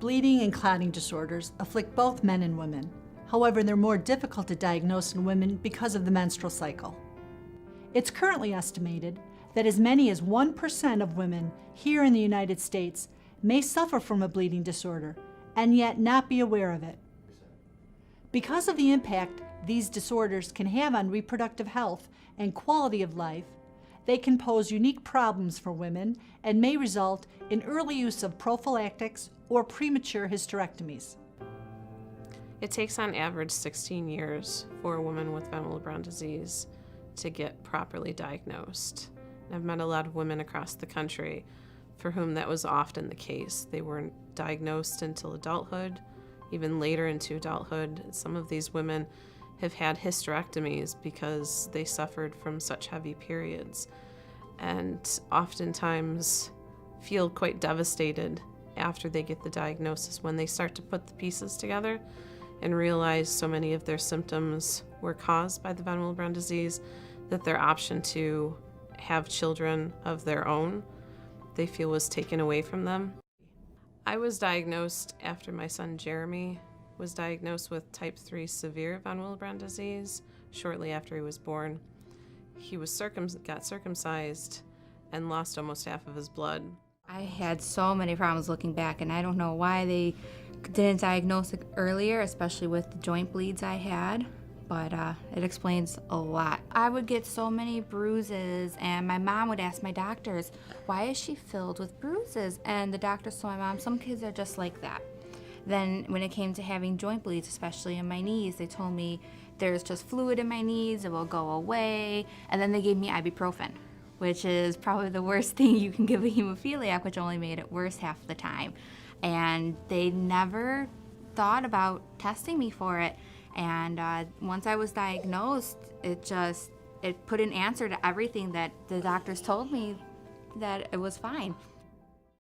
Bleeding and clotting disorders afflict both men and women. However, they're more difficult to diagnose in women because of the menstrual cycle. It's currently estimated that as many as 1% of women here in the United States may suffer from a bleeding disorder and yet not be aware of it. Because of the impact these disorders can have on reproductive health and quality of life, they can pose unique problems for women and may result in early use of prophylactics or premature hysterectomies. It takes on average 16 years for a woman with van Willebrand disease to get properly diagnosed. I've met a lot of women across the country for whom that was often the case. They weren't diagnosed until adulthood, even later into adulthood. Some of these women have had hysterectomies because they suffered from such heavy periods, and oftentimes feel quite devastated after they get the diagnosis when they start to put the pieces together and realize so many of their symptoms were caused by the van Willebrand disease that their option to have children of their own they feel was taken away from them. I was diagnosed after my son Jeremy was diagnosed with type 3 severe van Willebrand disease shortly after he was born. He was got circumcised and lost almost half of his blood. I had so many problems looking back, and I don't know why they didn't diagnose it earlier, especially with the joint bleeds I had, but it explains a lot. I would get so many bruises, and my mom would ask my doctors, why is she filled with bruises? And the doctors told my mom, some kids are just like that. Then when it came to having joint bleeds, especially in my knees, they told me there's just fluid in my knees, it will go away, and then they gave me ibuprofen, which is probably the worst thing you can give a hemophiliac, which only made it worse half the time. And they never thought about testing me for it. And once I was diagnosed, it put an answer to everything that the doctors told me that it was fine.